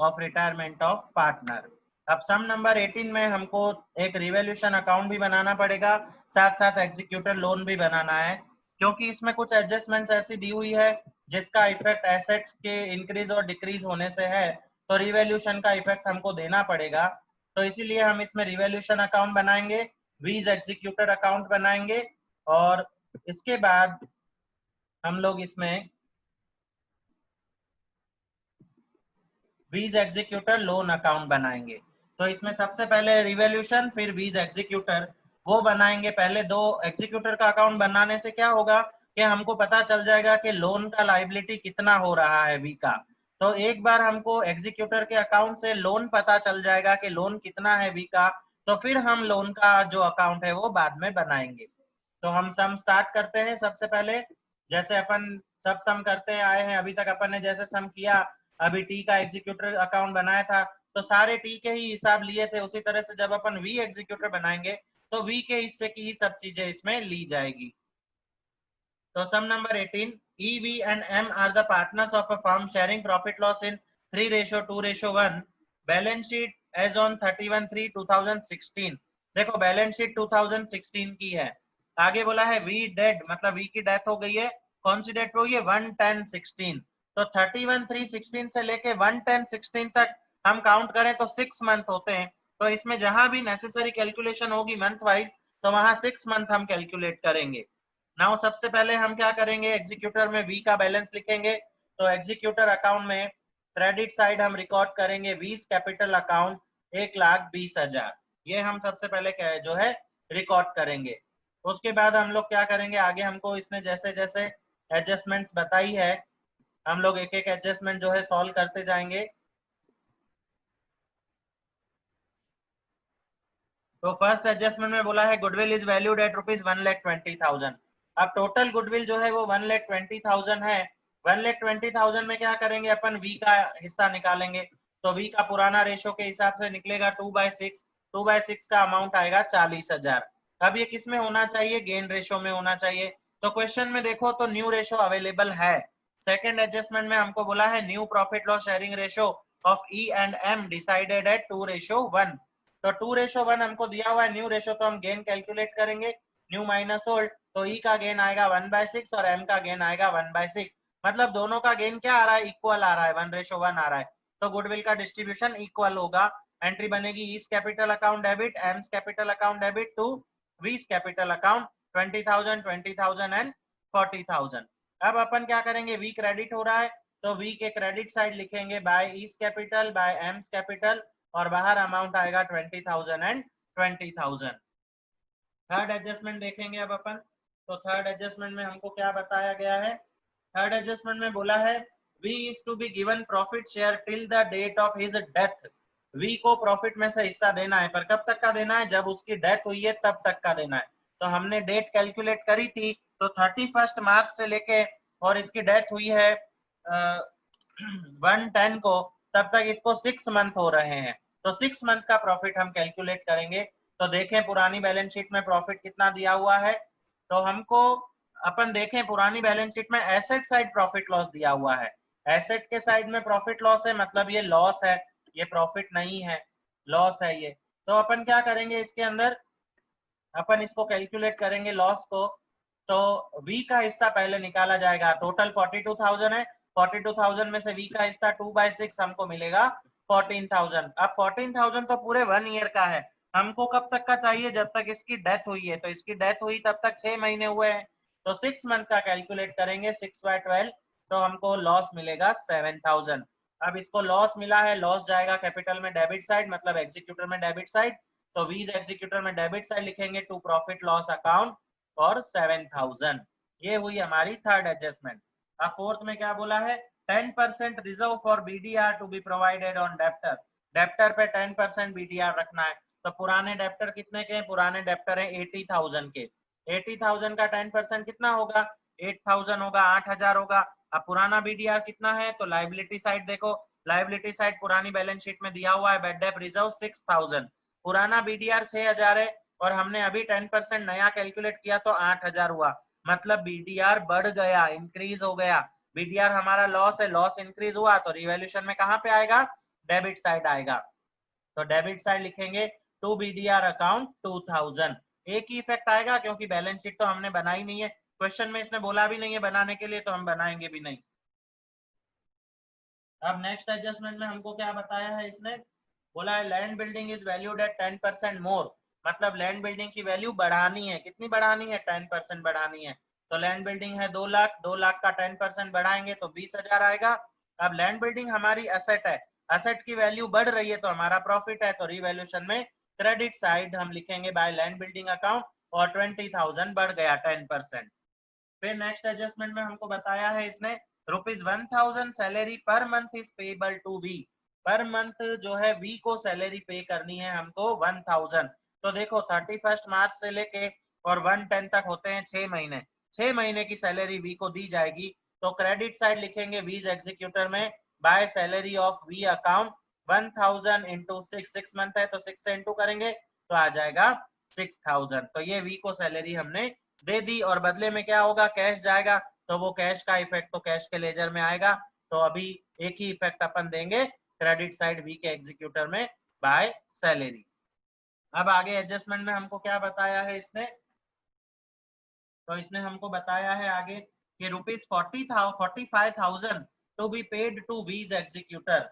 Of retirement of partner. अब सम number 18 में हमको एक रिवॉल्यूशन अकाउंट भी बनाना पड़ेगा, साथ साथ एग्जीक्यूटर लोन भी बनाना है, क्योंकि इसमें कुछ एडजस्टमेंट्स ऐसी दी हुई है जिसका इफेक्ट एसेट्स के इंक्रीज और डिक्रीज होने से है, तो रिवॉल्यूशन का इफेक्ट हमको देना पड़ेगा। तो इसीलिए हम इसमें रिवॉल्यूशन अकाउंट बनाएंगे, वीज एग्जीक्यूटर अकाउंट बनाएंगे, और इसके बाद हम लोग इसमें वीज एग्जीक्यूटर लोन अकाउंट बनाएंगे। तो इसमें सबसे पहले रिवॉल्यूशन फिर वीज एग्जीक्यूटर वो बनाएंगे। पहले दो एग्जीक्यूटर का अकाउंट बनाने से क्या होगा कि हमको पता चल जाएगा कि लोन का लायबिलिटी कितना हो रहा है वी का। तो एक बार हमको एग्जीक्यूटर के अकाउंट से लोन पता चल जाएगा कि लोन कितना है वी का, तो फिर हम लोन का जो अकाउंट है वो बाद में बनाएंगे। तो हम सम स्टार्ट करते हैं। सबसे पहले जैसे अपन सब सम करते आए हैं अभी तक, अपन ने जैसे सम किया, अभी टी का एग्जीक्यूटर अकाउंट बनाया था तो सारे टी के ही हिसाब लिए थे, उसी तरह से जब अपन वी एग्जीक्यूटर बनाएंगे तो वी के हिस्से की ही सब चीजें इसमें ली जाएगी। तो sum number 18, E, V and M are the partners of a firm sharing profit loss in 3:2:1. Balance sheet as on 31/3/2016। देखो बैलेंस शीट 2016 की है। आगे बोला है वी डेड, मतलब वी की डेथ हो गई है। कौन सी डेथ हुई है? 1/10/16। तो 31/3/16 से लेके 1/10/16 तक हम काउंट करें तो 6 मंथ होते हैं। तो इसमें जहां भी नेसेसरी कैलकुलेशन होगी मंथ वाइज, तो वहां 6 मंथ हम कैलकुलेट करेंगे। नाउ सबसे पहले हम क्या करेंगे, एग्जीक्यूटर में वी का बैलेंस लिखेंगे। तो एग्जीक्यूटर अकाउंट में क्रेडिट साइड हम रिकॉर्ड करेंगे वीज कैपिटल अकाउंट 1,20,000, ये हम सबसे पहले जो है रिकॉर्ड करेंगे। उसके बाद हम लोग क्या करेंगे, आगे हमको इसने जैसे जैसे एडजस्टमेंट्स बताई है हम लोग एक एक एडजस्टमेंट जो है सॉल्व करते जाएंगे। तो फर्स्ट एडजस्टमेंट में बोला है गुडविल इज वैल्यूड एट ₹1,20,000। अब टोटल गुडविल जो है वो 1,20,000 है। 1,20,000 में क्या करेंगे, अपन वी का हिस्सा निकालेंगे। तो वी का पुराना रेशो के हिसाब से निकलेगा 2/6। 2/6 का अमाउंट आएगा 40,000। अब ये किस में होना चाहिए? गेन रेशो में होना चाहिए। तो क्वेश्चन में देखो तो न्यू रेशो अवेलेबल है। सेकेंड एडजस्टमेंट में हमको बोला है new profit loss sharing ratio of E and M decided at 2:1। तो 2:1 हमको दिया हुआ है न्यू रेशो, तो हम गेन कैलकुलेट करेंगे। न्यू माइनस ओल्ड, तो ई का गेन आएगा 1/6 और एम का गेन आएगा 1/6। मतलब दोनों का गेन क्या आ रहा है? इक्वल आ रहा है, 1:1 आ रहा है। तो गुडविल का डिस्ट्रीब्यूशन इक्वल होगा। एंट्री बनेगी E's capital account debit M's capital account debit to V's capital account 20,000 20,000 and 40,000। अब अपन क्या करेंगे, वी क्रेडिट हो रहा है तो वी के क्रेडिट साइड लिखेंगे by E's capital by M's capital, और बाहर अमाउंट आएगा 20,000 एंड 20,000। थर्ड एडजस्टमेंट देखेंगे अब अपन। तो थर्ड एडजस्टमेंट में हमको क्या बताया गया है? थर्ड एडजस्टमेंट में बोला है V is to be given profit share till the date of his death. V को प्रॉफिट में से हिस्सा देना है, पर कब तक का देना है? जब उसकी डेथ हुई है तब तक का देना है। तो हमने डेट कैलकुलेट करी थी, तो 31 मार्च से लेके और इसकी डेथ हुई है 1/10 को, तब तक इसको 6 मंथ हो रहे हैं। तो 6 मंथ का प्रॉफिट हम कैलकुलेट करेंगे। तो देखें पुरानी बैलेंस शीट में प्रॉफिट कितना दिया हुआ है। तो हमको अपन देखें पुरानी बैलेंस शीट में एसेट साइड प्रॉफिट लॉस दिया हुआ है। एसेट के साइड में प्रॉफिट लॉस है, मतलब ये लॉस है, ये प्रॉफिट नहीं है, लॉस है ये। तो अपन क्या करेंगे, इसके अंदर अपन इसको कैलकुलेट करेंगे लॉस को। तो वी का हिस्सा पहले निकाला जाएगा। टोटल 42,000 है, 42,000 में से वी का हिस्सा 2/6 हमको मिलेगा 14,000। अब 14,000 तो पूरे 1 ईयर का है, हमको कब तक का चाहिए? जब तक इसकी डेथ हुई है। तो इसकी डेथ हुई तब तक 6 महीने हुए हैं, तो 6 मंथ का कैलकुलेट करेंगे 6/12, तो हमको लॉस मिलेगा 7,000। अब इसको लॉस मिला है, लॉस जाएगा कैपिटल में डेबिट साइड, मतलब एग्जीक्यूटर में डेबिट साइड। तो वीज एग्जीक्यूटर में डेबिट साइड लिखेंगे टू प्रॉफिट लॉस अकाउंट और 7,000। ये हुई हमारी थर्ड एडजस्टमेंट। अब फोर्थ में क्या बोला है? 10% reserve for BDR to be provided on debtor. Debtor पे 10% बीडीआर रखना है। तो पुराने डेप्टर कितने के हैं? पुराने डेप्टर है 80,000 के। 80,000 का 10% कितना होगा? 8,000 होगा, 8,000 होगा। अब पुराना बीडीआर कितना है? तो लाइबिलिटी साइड देखो, लाइबिलिटी साइड पुरानी बैलेंस शीट में दिया हुआ है बेड डेप रिजर्व 6,000। पुराना बीडीआर 6,000 है और हमने अभी 10% नया कैलकुलेट किया तो 8,000 हुआ। मतलब बीडीआर बढ़ गया, इंक्रीज हो गया। बीडीआर हमारा लॉस है, लॉस इंक्रीज हुआ तो रिवैल्यूएशन में कहां पे आएगा? डेबिट साइड आएगा। तो डेबिट साइड लिखेंगे टू बीडीआर अकाउंट 2000। एक ही इफेक्ट आएगा क्योंकि बैलेंस शीट तो हमने बनाई नहीं है, क्वेश्चन में इसने बोला भी नहीं है बनाने के लिए, तो हम बनाएंगे भी नहीं। अब नेक्स्ट एडजस्टमेंट में हमको क्या बताया है इसने, बोला है land building is valued at 10% मोर, मतलब लैंड बिल्डिंग की वैल्यू बढ़ानी है, कितनी बढ़ानी है, 10% बढ़ानी है। तो लैंड बिल्डिंग है 2 लाख, 2 लाख का 10% बढ़ाएंगे तो 20,000 आएगा। अब लैंड बिल्डिंग हमारी असेट है, असेट की वैल्यू बढ़ रही है तो हमारा प्रॉफिट है, तो रिवैल्यूएशन में क्रेडिट साइड हम लिखेंगे बाय लैंड बिल्डिंग अकाउंट, और 20,000 बढ़ गया 10%। फिर नेक्स्ट एडजस्टमेंट में हमको बताया है इसने ₹1000 salary per month is payable to V, per month जो है वी को सैलरी पे करनी है हमको 1000। तो देखो 31 मार्च से लेके और 110 तक होते हैं 6 महीने, 6 महीने की सैलरी वी को दी जाएगी। तो क्रेडिट साइड लिखेंगे वीज एग्जीक्यूटर में by salary of V account 1000 into 6 month है तो 6 से इंटू करेंगे तो आ जाएगा 6000। तो ये वी को सैलरी हमने दे दी, और बदले में क्या होगा, कैश जाएगा, तो वो कैश का इफेक्ट तो कैश के लेजर में आएगा। तो अभी एक ही इफेक्ट अपन देंगे क्रेडिट साइड वी के एग्जीक्यूटर में बाय सैलरी। अब आगे एडजस्टमेंट में हमको क्या बताया है इसने, तो इसने हमको बताया है आगे कि ₹45,000 to be paid to V's executor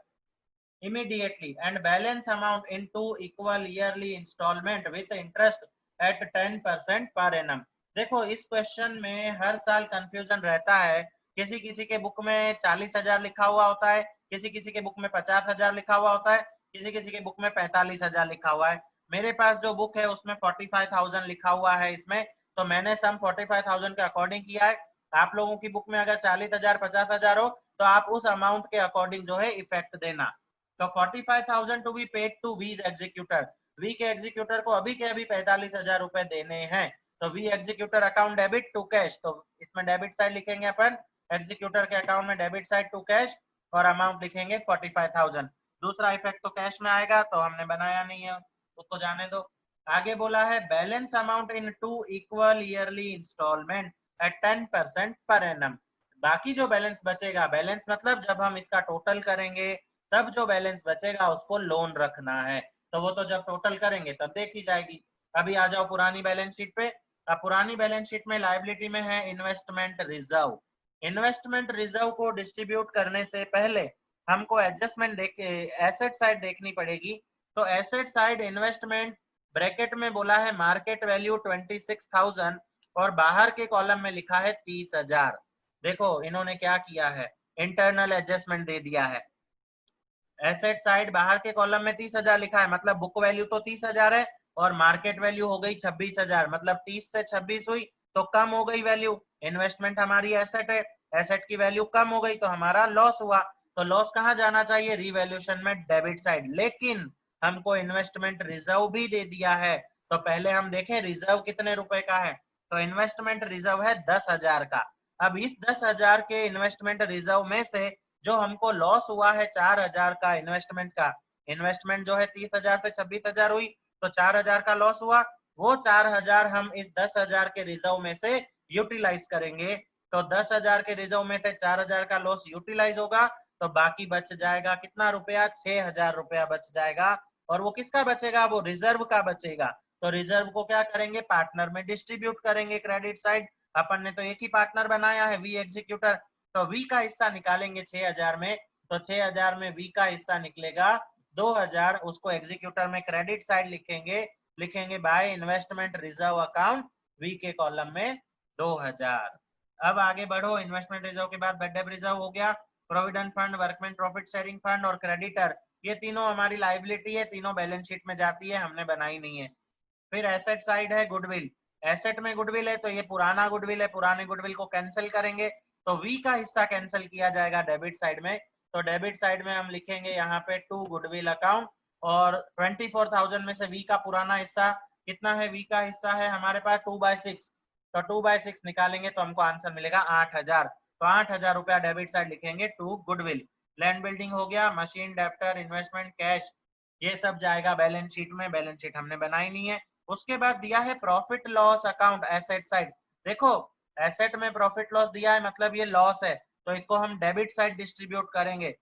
immediately and balance amount in two equal yearly installment with interest at 10% per annum। देखो इस क्वेश्चन में हर साल कंफ्यूजन रहता है, किसी किसी के बुक में 40,000 लिखा हुआ होता है, किसी किसी के बुक में 50,000 लिखा हुआ होता है, किसी किसी के बुक में 45,000 लिखा हुआ है। मेरे पास जो बुक है उसमें 45,000 लिखा हुआ है इसमें, तो मैंने सम 45,000 के अकॉर्डिंग किया है। आप लोगों की बुक में अगर 40,000 50,000 हो तो आप उस अमाउंट के अकॉर्डिंग जो है इफेक्ट देना। तो 45,000 to be paid to V's executor, V के एग्जीक्यूटर को अभी के अभी 45,000 रुपए देने हैं। तो V executor account debit to cash, तो इसमें डेबिट साइड लिखेंगे अपन, एग्जीक्यूटर के अकाउंट में डेबिट साइड टू कैश, और अमाउंट लिखेंगे 45,000। दूसरा इफेक्ट तो कैश में आएगा तो हमने बनाया नहीं है, उसको जाने दो। आगे बोला है balance amount in two equal yearly instalment at 10% per annum. बाकी जो बैलेंस बचेगा, बैलेंस मतलब जब हम इसका टोटल करेंगे तब जो बैलेंस बचेगा उसको लोन रखना है, तो वो तो जब टोटल करेंगे तब देखी जाएगी। अभी आ जाओ पुरानी बैलेंस शीट पे। अब पुरानी बैलेंस शीट में लायबिलिटी में है इन्वेस्टमेंट रिजर्व। इन्वेस्टमेंट रिजर्व को डिस्ट्रीब्यूट करने से पहले हमको एडजस्टमेंट देख एसेट साइड देखनी पड़ेगी। तो एसेट साइड इन्वेस्टमेंट ब्रैकेट में बोला है मार्केट वैल्यू 26,000 और बाहर के कॉलम में लिखा है 30,000। देखो इन्होंने क्या किया है, इंटरनल एडजस्टमेंट दे दिया है। एसेट साइड बाहर के कॉलम में 30,000 लिखा है, मतलब बुक वैल्यू तो 30,000 है और मार्केट वैल्यू हो गई 26,000, मतलब 30 से 26 हुई तो कम हो गई वैल्यू। इन्वेस्टमेंट हमारी एसेट है, एसेट की वैल्यू कम हो गई तो हमारा लॉस हुआ। तो लॉस कहाँ जाना चाहिए, रिवैल्यूएशन में डेबिट साइड। लेकिन हमको इन्वेस्टमेंट रिजर्व भी दे दिया है, तो पहले हम देखें रिजर्व कितने रुपए का है। तो इन्वेस्टमेंट रिजर्व है 10,000 का। अब इस 10,000 के इन्वेस्टमेंट रिजर्व में से जो हमको लॉस हुआ है 4,000 का इन्वेस्टमेंट का, इन्वेस्टमेंट जो है 30,000 से 26,000 हुई तो 4,000 का लॉस हुआ, वो 4,000 हम इस 10,000 के रिजर्व में से यूटिलाइज करेंगे। तो 10,000 के रिजर्व में से 4,000 का लॉस यूटिलाइज होगा तो बाकी बच जाएगा कितना रुपया, 6,000 रुपया बच जाएगा। और वो किसका बचेगा, वो रिजर्व का बचेगा। तो रिजर्व को क्या करेंगे, पार्टनर में डिस्ट्रीब्यूट करेंगे क्रेडिट साइड। अपन ने तो एक ही पार्टनर बनाया है वी एग्जीक्यूटर, तो वी का हिस्सा निकालेंगे 6,000 में, तो 6,000 में वी का हिस्सा निकलेगा 2,000, उसको एग्जीक्यूटर में क्रेडिट साइड लिखेंगे, लिखेंगे by investment reserve account V के कॉलम में 2,000। अब आगे बढ़ो, इन्वेस्टमेंट रिजर्व के बाद बेड डेट रिजर्व हो गया, provident fund, workman profit sharing fund और क्रेडिटर, ये तीनों हमारी लाइबिलिटी है, तीनों बैलेंस शीट में जाती है, हमने बनाई नहीं है। फिर एसेट साइड है गुडविल, एसेट में गुडविल है तो ये पुराना गुडविल है, पुराने गुडविल को कैंसिल करेंगे तो वी का हिस्सा कैंसिल किया जाएगा डेबिट साइड में। तो डेबिट साइड में हम लिखेंगे यहाँ पे टू गुडविल अकाउंट, और 24,000 में से वी का पुराना हिस्सा कितना है, वी का हिस्सा है हमारे पास 2/6, तो 2/6 निकालेंगे तो हमको आंसर मिलेगा 8,000। तो 8,000 रुपया डेबिट साइड लिखेंगे टू गुडविल। लैंड बिल्डिंग हो गया, मशीन, डेप्टर, इन्वेस्टमेंट, कैश, ये सब जाएगा बैलेंस शीट में, बैलेंस शीट हमने बनाई नहीं है। उसके बाद दिया है profit loss account asset side. देखो एसेट में प्रॉफिट लॉस दिया है मतलब ये लॉस है, तो इसको हम डेबिट साइड डिस्ट्रीब्यूट करेंगे।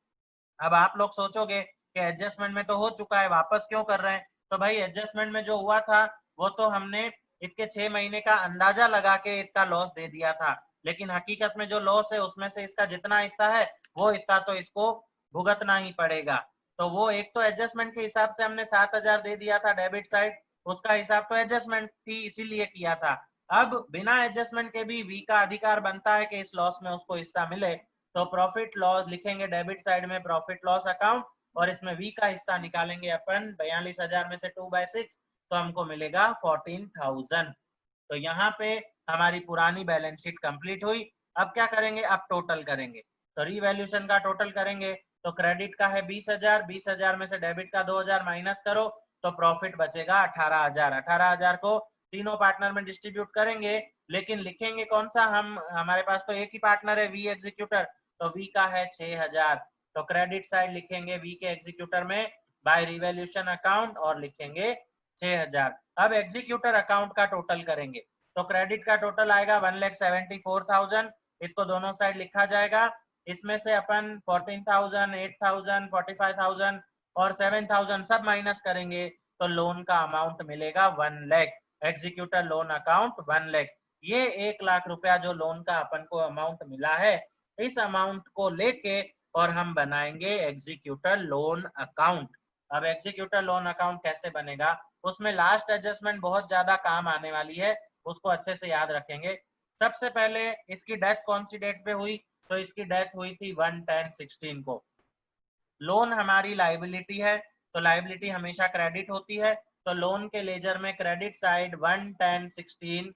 अब आप लोग सोचोगे कि एडजस्टमेंट में तो हो चुका है, वापस क्यों कर रहे हैं? तो भाई एडजस्टमेंट में जो हुआ था वो तो हमने इसके 6 महीने का अंदाजा लगा के इसका लॉस दे दिया था, लेकिन हकीकत में जो लॉस है उसमें से इसका जितना हिस्सा है वो हिस्सा तो इसको भुगतना ही पड़ेगा। तो वो एक तो एडजस्टमेंट के हिसाब से हमने 7,000 दे दिया था डेबिट साइड, उसका हिसाब तो एडजस्टमेंट थी इसीलिए किया था। अब बिना एडजस्टमेंट के भी वी का अधिकार बनता है कि इस लॉस में उसको हिस्सा मिले, तो प्रॉफिट लॉस लिखेंगे डेबिट साइड में प्रॉफिट लॉस अकाउंट, और इसमें वी का हिस्सा निकालेंगे अपन 42,000 में से 2/6, तो हमको मिलेगा 14,000। तो यहाँ पे हमारी पुरानी बैलेंस शीट कंप्लीट हुई। अब क्या करेंगे? अब टोटल करेंगे, तो रीवैल्यूएशन का टोटल करेंगे। तो क्रेडिट का है 20,000, 20,000 में से डेबिट का 2,000 माइनस करो तो प्रॉफिट बचेगा 18,000। 18,000 को तीनों पार्टनर में डिस्ट्रीब्यूट करेंगे, लेकिन लिखेंगे कौन सा? हमारे पास तो एक ही पार्टनर है वी एग्जीक्यूटर, तो वी का है 6,000। तो क्रेडिट साइड लिखेंगे वी के एग्जीक्यूटर में बाय रिवैल्यूएशन अकाउंट और लिखेंगे 6,000। अब एग्जीक्यूटर अकाउंट का टोटल करेंगे, तो क्रेडिट का टोटल आएगा 1,74,000, इसको दोनों साइड लिखा जाएगा। इसमें से अपन 14,000, 8,000, 45,000 और 7,000 सब माइनस करेंगे तो लोन का अमाउंट मिलेगा 1 lakh. Executor loan account 1 lakh. ये 1 लाख रुपया जो लोन का अपन को अमाउंट मिला है, इस अमाउंट को लेके और हम बनाएंगे एग्जीक्यूटर लोन अकाउंट। अब एग्जीक्यूटर लोन अकाउंट कैसे बनेगा? उसमें लास्ट एडजस्टमेंट बहुत ज्यादा काम आने वाली है, उसको अच्छे से याद रखेंगे। सबसे पहले इसकी डेथ कौन सी डेट पे हुई? तो इसकी डेथ हुई थी 1/10/16 को। लोन हमारी लाइबिलिटी है, तो लाइबिलिटी हमेशा क्रेडिट होती है, तो लोन के लेजर में क्रेडिट साइड 1/10/16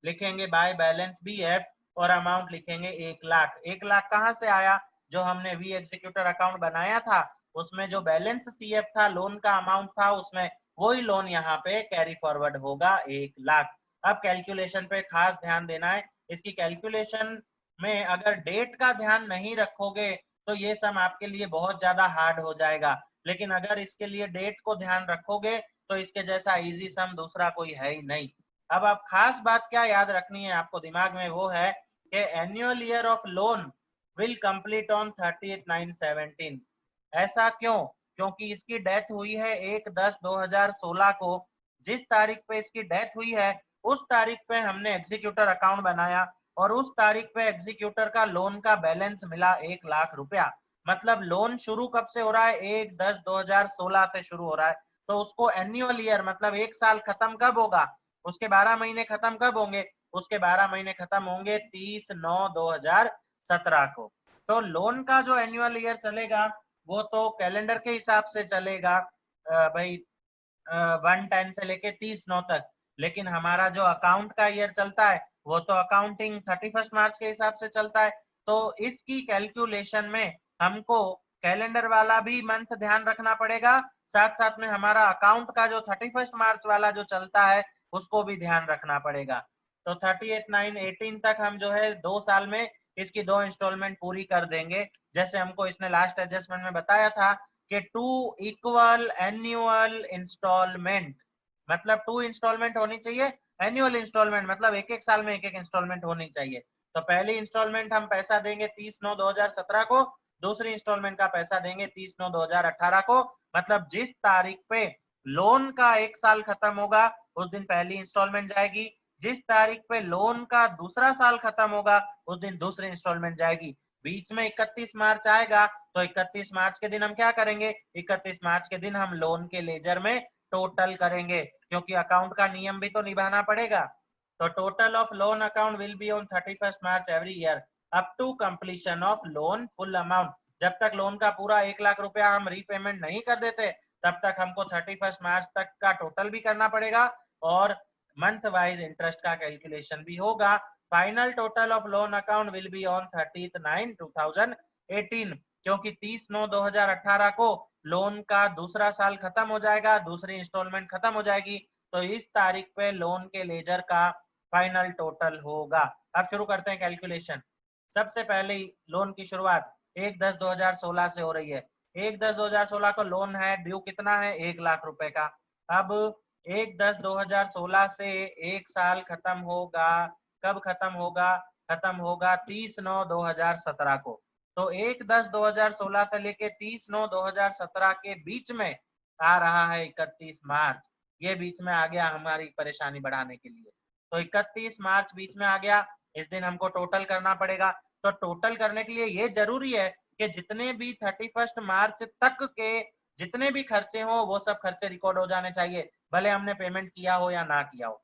लिखेंगे बाय बैलेंस बी एफ, और अमाउंट लिखेंगे 1 लाख। 1 लाख कहां से आया? जो हमने वी एग्जीक्यूटर अकाउंट बनाया था उसमें जो बैलेंस सी एफ था, लोन का अमाउंट था उसमें, वही लोन यहाँ पे कैरी फॉरवर्ड होगा 1 लाख। अब कैलकुलेशन पे खास ध्यान देना है। इसकी कैलकुलेशन में अगर डेट का ध्यान नहीं रखोगे तो ये सम आपके लिए बहुत ज्यादा हार्ड हो जाएगा, लेकिन अगर इसके लिए डेट को ध्यान रखोगे तो इसके जैसा इजी सम दूसरा कोई है ही नहीं। अब आप खास बात क्या याद रखनी है आपको दिमाग में, वो है कि annual year of loan will complete on 30/9/17। ऐसा क्यों? क्योंकि इसकी डेथ हुई है 1/10/2016 को। जिस तारीख पे इसकी डेथ हुई है उस तारीख पे हमने एग्जीक्यूटर अकाउंट बनाया, और उस तारीख पे एग्जीक्यूटर का लोन का बैलेंस मिला 1 लाख रुपया। मतलब लोन शुरू कब से हो रहा है? 1/10/2016 से शुरू हो रहा है, तो उसको एनुअल ईयर मतलब एक साल खत्म कब होगा? उसके 12 महीने खत्म कब होंगे? उसके 12 महीने खत्म होंगे 30/9/2017 को। तो लोन का जो एनुअल ईयर चलेगा वो तो कैलेंडर के हिसाब से चलेगा भाई 1/10 से लेके 30/9 तक, लेकिन हमारा जो अकाउंट का ईयर चलता है वो तो अकाउंटिंग 31 मार्च के हिसाब से चलता है। तो इसकी कैलकुलेशन में हमको कैलेंडर वाला भी मंथ ध्यान रखना पड़ेगा, साथ साथ में हमारा अकाउंट का जो 31 मार्च वाला जो चलता है उसको भी ध्यान रखना पड़ेगा। तो 30/9/18 तक हम जो है 2 साल में इसकी 2 इंस्टॉलमेंट पूरी कर देंगे, जैसे हमको इसने लास्ट एडजस्टमेंट में बताया था कि 2 इक्वल एनुअल इंस्टॉलमेंट, मतलब 2 इंस्टॉलमेंट होनी चाहिए। एनुअल इंस्टॉलमेंट मतलब एक एक साल में एक एक इंस्टॉलमेंट होनी चाहिए। तो पहली इंस्टॉलमेंट हम पैसा देंगे 30/9/2017 को, दूसरी इंस्टॉलमेंट का पैसा देंगे 30/9/2018 को। मतलब जिस तारीख पे लोन का एक साल खत्म होगा उस दिन पहली इंस्टॉलमेंट जाएगी, जिस तारीख पे लोन का दूसरा साल खत्म होगा उस दिन दूसरी इंस्टॉलमेंट जाएगी। बीच में 31 मार्च आएगा तो 31 मार्च के दिन हम क्या करेंगे? 31 मार्च के दिन हम लोन के लेजर में टोटल करेंगे, क्योंकि अकाउंट का नियम भी तो निभाना पड़ेगा। तो total of loan account will be on 31 March every year up to completion of loan full amount. जब तक लोन का पूरा 1 लाख रुपया हम रीपेमेंट नहीं कर देते तब तक हमको 31 मार्च तक का टोटल भी करना पड़ेगा, और मंथ वाइज इंटरेस्ट का कैलकुलेशन भी होगा। Final total of loan account will be on 30/9/2018, क्योंकि 30/9/2018 को लोन का दूसरा साल खत्म हो जाएगा, दूसरी इंस्टॉलमेंट खत्म हो जाएगी, तो इस तारीख पे लोन के लेजर का फाइनल टोटल होगा। अब शुरू करते हैं कैलकुलेशन। सबसे पहले लोन की शुरुआत 1/10/2016 से हो रही है। 1/10/2016 को लोन है ड्यू कितना है? 1 लाख रुपए का। अब 1/10/2016 से एक साल खत्म होगा, कब खत्म होगा? खत्म होगा 30/9/2017 को। तो 1/10/2016 से लेके 30/9/2017 के बीच में आ रहा है 31 मार्च। ये बीच में आ गया हमारी परेशानी बढ़ाने के लिए। तो 31 मार्च बीच में आ गया, इस दिन हमको टोटल करना पड़ेगा। तो टोटल करने के लिए ये जरूरी है कि जितने भी 31 मार्च तक के जितने भी खर्चे हो वो सब खर्चे रिकॉर्ड हो जाने चाहिए, भले हमने पेमेंट किया हो या ना किया हो।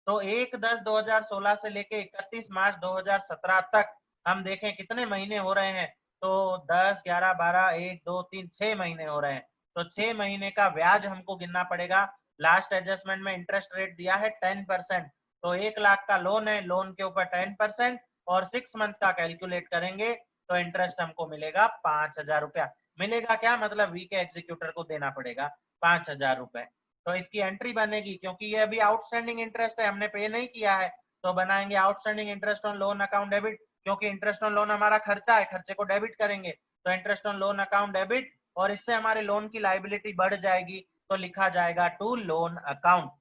तो 1/10/2016 से लेके 31 मार्च 2017 तक हम देखें कितने महीने हो रहे हैं। तो 10, 11, 12, 1, 2, 3, 6 महीने हो रहे हैं। तो 6 महीने का ब्याज हमको गिनना पड़ेगा। लास्ट एडजस्टमेंट में इंटरेस्ट रेट दिया है 10%। तो 1 लाख का लोन है, लोन के ऊपर 10% और 6 मंथ का कैलकुलेट करेंगे तो इंटरेस्ट हमको मिलेगा 5,000 रुपया। मिलेगा क्या मतलब, वी के एग्जीक्यूटर को देना पड़ेगा 5,000 रुपए। तो इसकी एंट्री बनेगी, क्योंकि ये अभी आउटस्टैंडिंग इंटरेस्ट है, हमने पे नहीं किया है। तो बनाएंगे outstanding interest on loan account debit, क्योंकि इंटरेस्ट ऑन लोन हमारा खर्चा है, खर्चे को डेबिट करेंगे। तो interest on loan account debit, और इससे हमारे लोन की लाइबिलिटी बढ़ जाएगी, तो लिखा जाएगा टू लोन अकाउंट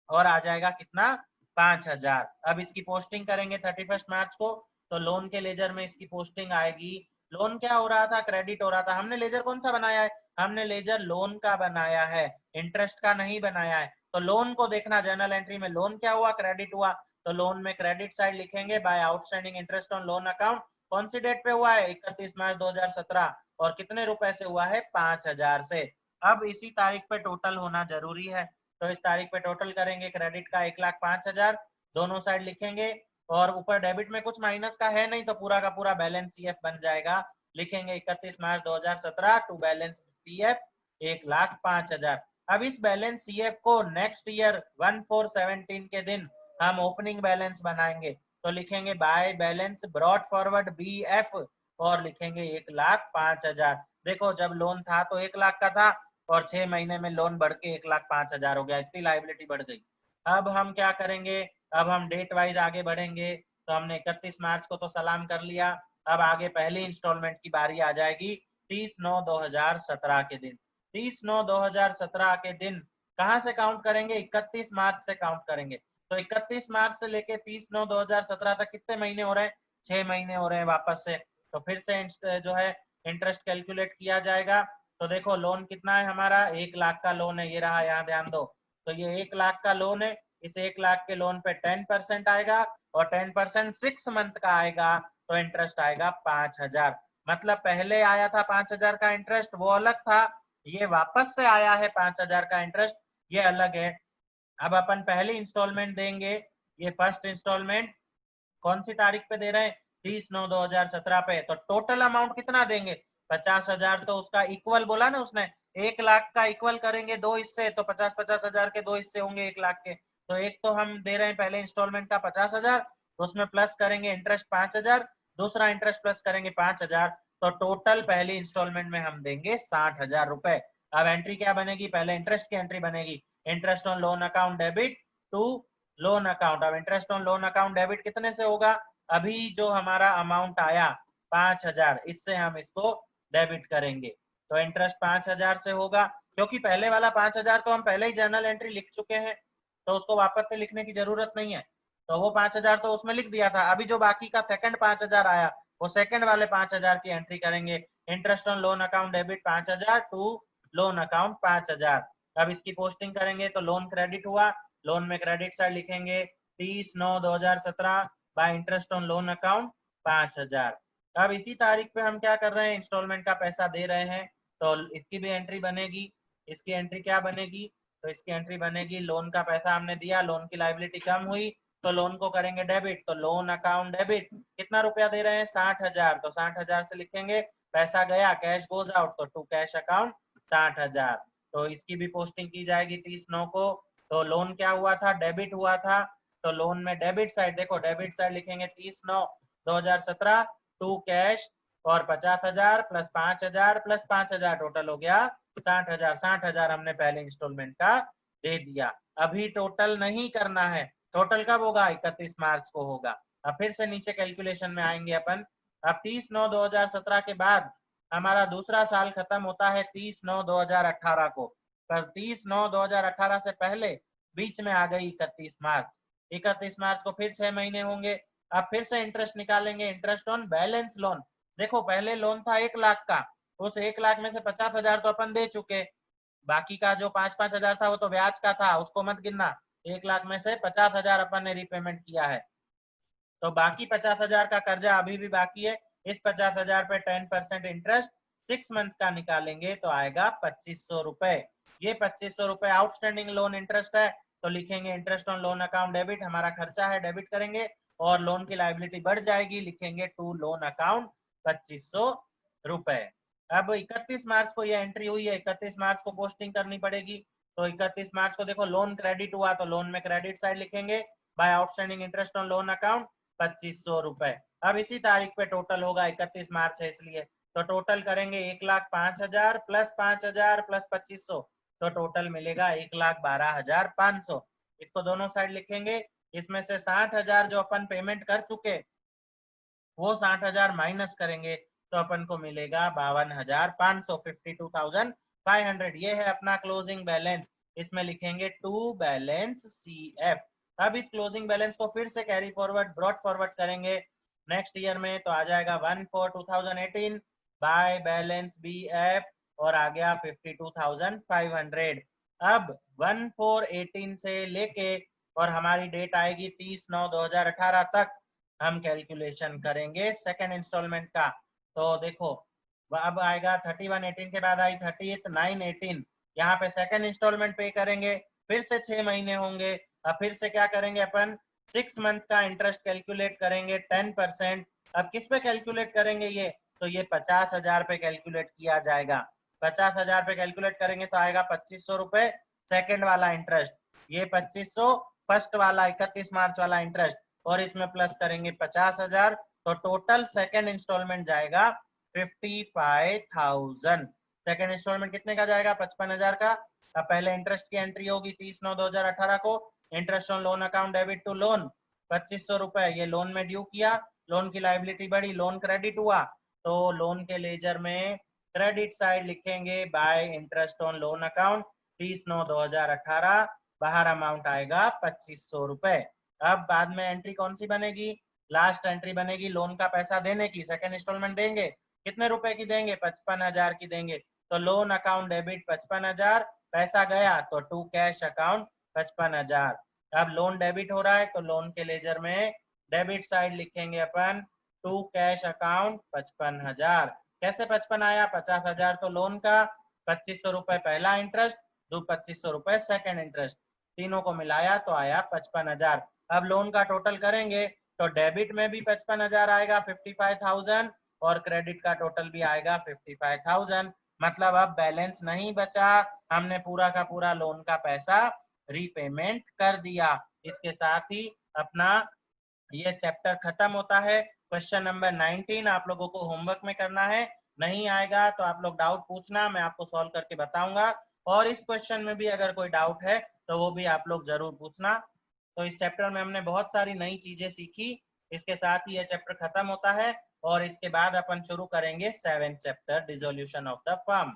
और आ जाएगा कितना, 5,000। अब इसकी पोस्टिंग करेंगे 31 मार्च को, तो लोन के लेजर में इसकी पोस्टिंग आएगी। लोन क्या हो रहा था, क्रेडिट हो रहा था। हमने लेजर कौन सा बनाया है, हमने लेजर लोन का बनाया है, इंटरेस्ट का नहीं बनाया है। तो लोन को देखना, जर्नल एंट्री में लोन क्या हुआ, क्रेडिट हुआ। तो लोन में क्रेडिट साइड लिखेंगे by outstanding interest on loan account. कौन सी डेट पे हुआ है, 31 मार्च 2017, और कितने रुपए से हुआ है, 5,000 से। अब इसी तारीख पे टोटल होना जरूरी है। तो इस तारीख पे टोटल करेंगे, क्रेडिट का 1,05,000 दोनों साइड लिखेंगे, और ऊपर डेबिट में कुछ माइनस का है नहीं, तो पूरा का पूरा बैलेंस सीएफ बन जाएगा। लिखेंगे 31 मार्च 2017 टू बैलेंस सीएफ 1,05,000। अब इस बैलेंस सीएफ को नेक्स्ट ईयर 1/4/17 के दिन हम ओपनिंग बैलेंस बनाएंगे। तो लिखेंगे by balance brought forward BF और लिखेंगे 1,05,000। देखो जब लोन था तो 1 लाख का था, और 6 महीने में लोन बढ़ के 1,05,000 हो गया, इतनी लाइबिलिटी बढ़ गई। अब हम क्या करेंगे, अब हम डेट वाइज आगे बढ़ेंगे। तो हमने 31 मार्च को तो सलाम कर लिया। अब आगे पहली इंस्टॉलमेंट की बारी आ जाएगी 30/9/2017 के दिन। 30/9/2017 के दिन कहां से काउंट करेंगे, 31 मार्च से काउंट करेंगे। तो 31 मार्च से लेके 30/9/2017 तक कितने महीने हो रहे हैं, 6 महीने हो रहे हैं वापस से। तो फिर से जो है इंटरेस्ट कैलकुलेट किया जाएगा। तो देखो लोन कितना है हमारा, 1 लाख का लोन है, ये रहा, यहाँ ध्यान दो। तो ये 1 लाख का लोन है, इस 1 लाख के लोन पे 10% आएगा, और 10% 6 मंथ का आएगा, तो इंटरेस्ट आएगा 5,000। मतलब पहले आया था 5,000 का इंटरेस्ट, वो अलग था। ये वापस से आया है 5,000 का इंटरेस्ट, ये अलग है। अब अपन पहली इंस्टॉलमेंट देंगे, ये फर्स्ट इंस्टॉलमेंट कौन सी तारीख पे दे रहे हैं, 30/9/2017 पे। तो टोटल अमाउंट कितना देंगे, 50,000। तो उसका इक्वल बोला ना उसने, 1 लाख का इक्वल करेंगे 2 हिस्से, तो 50,000 के 2 हिस्से होंगे 1 लाख के। तो एक तो हम दे रहे हैं पहले इंस्टॉलमेंट का 50,000, उसमें प्लस करेंगे इंटरेस्ट 5,000, दूसरा इंटरेस्ट प्लस करेंगे 5,000। तो टोटल पहली इंस्टॉलमेंट में हम देंगे 60,000 रुपए। अब एंट्री क्या बनेगी, पहले इंटरेस्ट की एंट्री बनेगी, interest on loan account debit to loan account. अब interest on loan account debit कितने से होगा, अभी जो हमारा अमाउंट आया 5,000, इससे हम इसको डेबिट करेंगे। तो इंटरेस्ट 5,000 से होगा, क्योंकि पहले वाला 5,000 तो हम पहले ही जर्नल एंट्री लिख चुके हैं, तो उसको वापस से लिखने की जरूरत नहीं है। तो वो 5,000 तो उसमें लिख दिया था। अभी जो बाकी का सेकंड 5,000 आया, वो सेकंड वाले 5,000 की एंट्री करेंगे। Interest on loan account debit 5,000 to loan account 5,000। अब इसकी पोस्टिंग करेंगे, तो लोन क्रेडिट हुआ, लोन में क्रेडिट साइड लिखेंगे 30/9/2017 by interest on loan account 5,000। अब इसी तारीख पे हम क्या कर रहे हैं, इंस्टॉलमेंट का पैसा दे रहे हैं, तो इसकी भी एंट्री बनेगी। इसकी एंट्री क्या बनेगी, तो इसकी एंट्री बनेगी, लोन का पैसा हमने दिया, लोन की लाइबिलिटी कम हुई, तो लोन को करेंगे डेबिट। तो लोन अकाउंट डेबिट कितना रुपया दे रहे हैं, 60,000। तो 60,000 से लिखेंगे पैसा गया, कैश गोज आउट, तो टू कैश अकाउंट 60,000। तो इसकी भी पोस्टिंग की जाएगी 30/9 को। तो लोन क्या हुआ था, डेबिट हुआ था। तो लोन में डेबिट साइड देखो, डेबिट साइड लिखेंगे 30/9/2017 टू कैश, और 50,000 प्लस 5,000 प्लस 5,000 टोटल हो गया 60,000। 60,000 हमने पहले इंस्टॉलमेंट का दे दिया। अभी टोटल नहीं करना है, टोटल कब होगा, 31 मार्च को होगा। अब फिर से नीचे कैलकुलेशन में आएंगे अपन। अब 30/9/2017 के बाद हमारा दूसरा साल खत्म होता है 30/9/2018 को। पर 30/9/2018 से पहले बीच में आ गई 31 मार्च। 31 मार्च को फिर 6 महीने होंगे, अब फिर से इंटरेस्ट निकालेंगे, इंटरेस्ट ऑन बैलेंस लोन। देखो पहले लोन था 1 लाख का, उस 1 लाख में से 50,000 तो अपन दे चुके, बाकी का जो 5-5 हजार था वो तो ब्याज का था, उसको मत गिनना। 1 लाख में से 50,000 अपन ने रिपेमेंट किया है, तो बाकी 50,000 का कर्जा अभी भी बाकी है। इस 50,000 पे 10% इंटरेस्ट 6 मंथ का निकालेंगे तो आएगा 2500 रुपए। ये 2500 रुपए आउटस्टैंडिंग लोन इंटरेस्ट है, तो लिखेंगे interest on loan account debit, हमारा खर्चा है डेबिट करेंगे, और लोन की लायबिलिटी बढ़ जाएगी, लिखेंगे टू लोन अकाउंट 2500 रुपए। अब 31 मार्च को ये एंट्री हुई है, 31 मार्च को पोस्टिंग करनी पड़ेगी, तो 31 मार्च को देखो लोन क्रेडिट हुआ तो लोन में क्रेडिट साइड लिखेंगे, by outstanding interest on loan account 2500 रुपए। अब इसी तारीख पे टोटल होगा, 31 मार्च है इसलिए, तो टोटल करेंगे 1,05,000 प्लस 5,000 प्लस 2500, तो टोटल मिलेगा 1,12,500। इसको दोनों साइड लिखेंगे, इसमें से 60,000 जो अपन पेमेंट कर चुके वो 60,000 माइनस करेंगे तो अपन को मिलेगा 52,500, 52,500। ये है अपना क्लोजिंग बैलेंस, इसमें लिखेंगे टू बैलेंस CF। अब इस क्लोजिंग बैलेंस को फिर से कैरी फॉरवर्ड ब्रॉट फॉरवर्ड करेंगे नेक्स्ट ईयर में, तो आ जाएगा 1/4/2018 बाय बैलेंस BF और आ गया 52,500। अब 1/4/18 से लेके और हमारी डेट आएगी 30/9/2018 तक हम कैलकुलेशन करेंगे सेकेंड इंस्टॉलमेंट का। तो देखो अब आएगा 31/18 के बाद आई 30/9/18, यहाँ पे सेकेंड इंस्टॉलमेंट पे करेंगे, फिर से 6 महीने होंगे। अब फिर से क्या करेंगे अपन, 6 मंथ का इंटरेस्ट कैलकुलेट करेंगे 10%। अब किस पे कैलकुलेट करेंगे ये, तो ये 50,000 पे कैलकुलेट किया जाएगा। 50,000 पे कैलकुलेट करेंगे तो आएगा 2500 रुपए सेकेंड वाला इंटरेस्ट, ये 2500 फर्स्ट वाला 31 मार्च वाला इंटरेस्ट, और इसमें प्लस करेंगे 50,000, तो टोटल सेकेंड इंस्टॉलमेंट जाएगा 55,000। सेकेंड इंस्टॉलमेंट कितने का जाएगा, 55,000 का। अब पहले इंटरेस्ट की एंट्री होगी 30/9/2018 को, interest on loan account debit to loan 2500 रुपए, ये लोन में ड्यू किया, लोन की लायबिलिटी बढ़ी, लोन क्रेडिट हुआ, तो लोन के लेजर में क्रेडिट साइड लिखेंगे bye interest on loan account 30/9/2018, बाहर अमाउंट आएगा 2500 रुपए। अब बाद में एंट्री कौन सी बनेगी, लास्ट एंट्री बनेगी लोन का पैसा देने की, सेकेंड इंस्टॉलमेंट देंगे, कितने रुपए की देंगे, 55,000 की देंगे, तो लोन अकाउंट डेबिट 55,000, पैसा गया तो टू कैश अकाउंट 55,000। अब लोन डेबिट हो रहा है तो लोन के लेजर में डेबिट साइड लिखेंगे अपन टू कैश अकाउंट 55,000। कैसे 55 आया, 50,000 तो लोन का, 2500 रुपए पहला इंटरेस्ट, 2500 रुपए सेकेंड इंटरेस्ट, तीनों को मिलाया तो आया 55,000। अब लोन का टोटल करेंगे तो डेबिट में भी 55,000 आएगा 55,000, और क्रेडिट का टोटल भी आएगा 55,000। मतलब अब बैलेंस नहीं बचा, हमने पूरा का पूरा लोन का पैसा रीपेमेंट कर दिया। इसके साथ ही अपना ये चैप्टर खत्म होता है। क्वेश्चन नंबर 19 आप लोगों को होमवर्क में करना है, नहीं आएगा तो आप लोग डाउट पूछना, मैं आपको सॉल्व करके बताऊंगा, और इस क्वेश्चन में भी अगर कोई डाउट है तो वो भी आप लोग जरूर पूछना। तो इस चैप्टर में हमने बहुत सारी नई चीजें सीखी, इसके साथ ही यह चैप्टर खत्म होता है, और इसके बाद अपन शुरू करेंगे 7th chapter dissolution of the firm.